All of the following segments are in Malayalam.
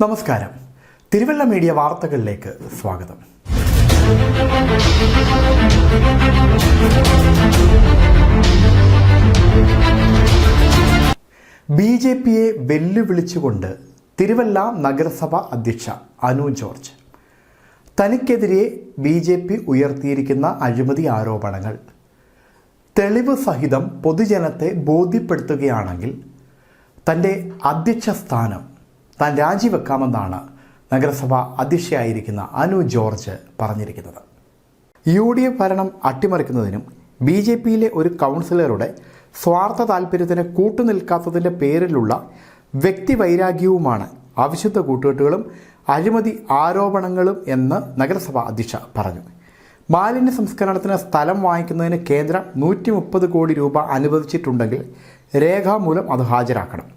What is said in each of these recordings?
നമസ്കാരം. തിരുവല്ല മീഡിയ വാർത്തകളിലേക്ക് സ്വാഗതം. ബി.ജെ.പിയെ വെല്ലുവിളിച്ചുകൊണ്ട് തിരുവല്ല നഗരസഭ അധ്യക്ഷ അനു ജോർജ്. തനിക്കെതിരെ ബി.ജെ.പി ഉയർത്തിയിരിക്കുന്ന അഴിമതി ആരോപണങ്ങൾ തെളിവ് സഹിതം പൊതുജനത്തെ ബോധ്യപ്പെടുത്തുകയാണെങ്കിൽ തൻ്റെ അധ്യക്ഷ സ്ഥാനം താൻ രാജിവെക്കാമെന്നാണ് നഗരസഭ അധ്യക്ഷയായിരിക്കുന്ന അനു ജോർജ് പറഞ്ഞിരിക്കുന്നത്. UDF ഭരണം അട്ടിമറിക്കുന്നതിനും ബി.ജെ.പിയിലെ ഒരു കൗൺസിലറുടെ സ്വാർത്ഥ താൽപ്പര്യത്തിന് കൂട്ടുനിൽക്കാത്തതിൻ്റെ പേരിലുള്ള വ്യക്തിവൈരാഗ്യവുമാണ് അവിശുദ്ധ കൂട്ടുകെട്ടുകളും അഴിമതി ആരോപണങ്ങളും എന്ന് നഗരസഭ അധ്യക്ഷ പറഞ്ഞു. മാലിന്യ സംസ്കരണത്തിന് സ്ഥലം വാങ്ങിക്കുന്നതിന് കേന്ദ്രം 130 കോടി രൂപ അനുവദിച്ചിട്ടുണ്ടെങ്കിൽ രേഖാമൂലം അത് ഹാജരാക്കണം.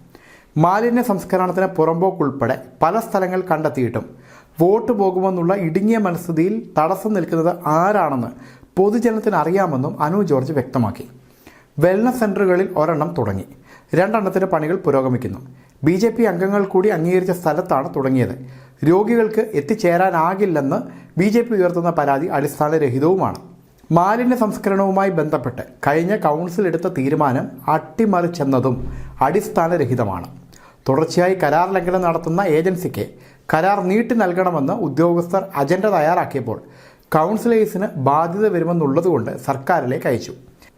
മാലിന്യ സംസ്കരണത്തിന് പുറമ്പോക്കുൾപ്പെടെ പല സ്ഥലങ്ങൾ കണ്ടെത്തിയിട്ടും വോട്ട് പോകുമെന്നുള്ള ഇടുങ്ങിയ മനസ്ഥിതിയിൽ തടസ്സം നിൽക്കുന്നത് ആരാണെന്ന് പൊതുജനത്തിന് അറിയാമെന്നും അനു ജോർജ് വ്യക്തമാക്കി. വെൽനസ് സെൻ്ററുകളിൽ ഒരെണ്ണം തുടങ്ങി, 2 എണ്ണത്തിന് പണികൾ പുരോഗമിക്കുന്നു. ബി.ജെ.പി അംഗങ്ങൾ കൂടി അംഗീകരിച്ച സ്ഥലത്താണ് തുടങ്ങിയത്. രോഗികൾക്ക് എത്തിച്ചേരാനാകില്ലെന്ന് ബി.ജെ.പി ഉയർത്തുന്ന പരാതി അടിസ്ഥാനരഹിതവുമാണ്. മാലിന്യ സംസ്കരണവുമായി ബന്ധപ്പെട്ട് കഴിഞ്ഞ കൗൺസിൽ എടുത്ത തീരുമാനം അട്ടിമറിച്ചെന്നതും അടിസ്ഥാനരഹിതമാണ്. തുടർച്ചയായി കരാർ ലംഘനം നടത്തുന്ന ഏജൻസിക്ക് കരാർ നീട്ടി നൽകണമെന്ന് ഉദ്യോഗസ്ഥർ അജണ്ട തയ്യാറാക്കിയപ്പോൾ കൗൺസിലേഴ്സിന് ബാധ്യത വരുമെന്നുള്ളതുകൊണ്ട് സർക്കാരിലേക്ക് അയച്ചു.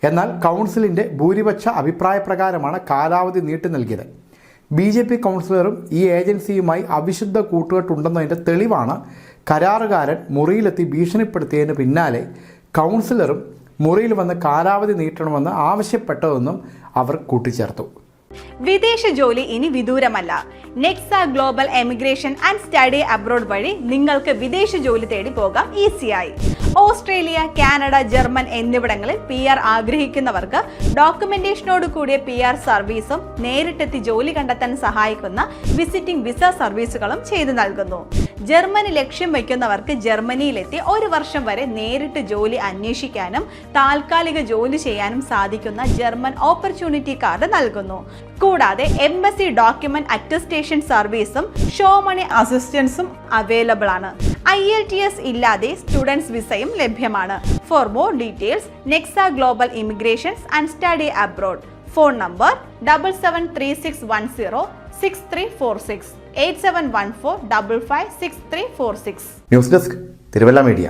എന്നാൽ കൗൺസിലിൻ്റെ ഭൂരിപക്ഷ അഭിപ്രായപ്രകാരമാണ് കാലാവധി നീട്ടി നൽകിയത്. ബി.ജെ.പി കൗൺസിലറും ഈ ഏജൻസിയുമായി അവിശുദ്ധ കൂട്ടുകെട്ടുണ്ടെന്നതിൻ്റെ തെളിവാണ് കരാറുകാരൻ മുറിയിലെത്തി ഭീഷണിപ്പെടുത്തിയതിന് പിന്നാലെ കൗൺസിലറും മുറിയിൽ വന്ന് കാലാവധി നീട്ടണമെന്ന് ആവശ്യപ്പെട്ടതെന്നും അവർ കൂട്ടിച്ചേർത്തു. വിദേശ ജോലി ഇനി വിദൂരമല്ല. Nexa global emigration and study abroad വഴി നിങ്ങൾക്ക് വിദേശ ജോലി തേടി പോകാം ഈസിയായി. ഓസ്ട്രേലിയ, കാനഡ, ജർമ്മൻ എന്നിവിടങ്ങളിൽ PR ആഗ്രഹിക്കുന്നവർക്ക് ഡോക്യുമെന്റേഷനോട് കൂടിയ PR സർവീസും നേരിട്ടെത്തി ജോലി കണ്ടെത്താൻ സഹായിക്കുന്ന വിസിറ്റിംഗ് വിസ സർവീസുകളും ചെയ്തു നൽകുന്നു. ജർമ്മനി ലക്ഷ്യം വയ്ക്കുന്നവർക്ക് ജർമ്മനിയിലെത്തി 1 വർഷം വരെ നേരിട്ട് ജോലി അന്വേഷിക്കാനും താൽക്കാലിക ജോലി ചെയ്യാനും സാധിക്കുന്ന ജർമ്മൻ ഓപ്പർച്യൂണിറ്റി കാർഡ് നൽകുന്നു. കൂടാതെ എംബസി ഡോക്യുമെന്റ് അറ്റസ്റ്റേഷൻ സർവീസും ഷോ മണി അസിസ്റ്റൻസും അവൈലബിൾ ആണ്. IELTS ഇല്ലാതെ സ്റ്റുഡൻസ് വിസയും ലഭ്യമാണ്. For more details Nexa global immigrations and study abroad. Phone number 7736106346 8714556346. News desk Thiruvalla media.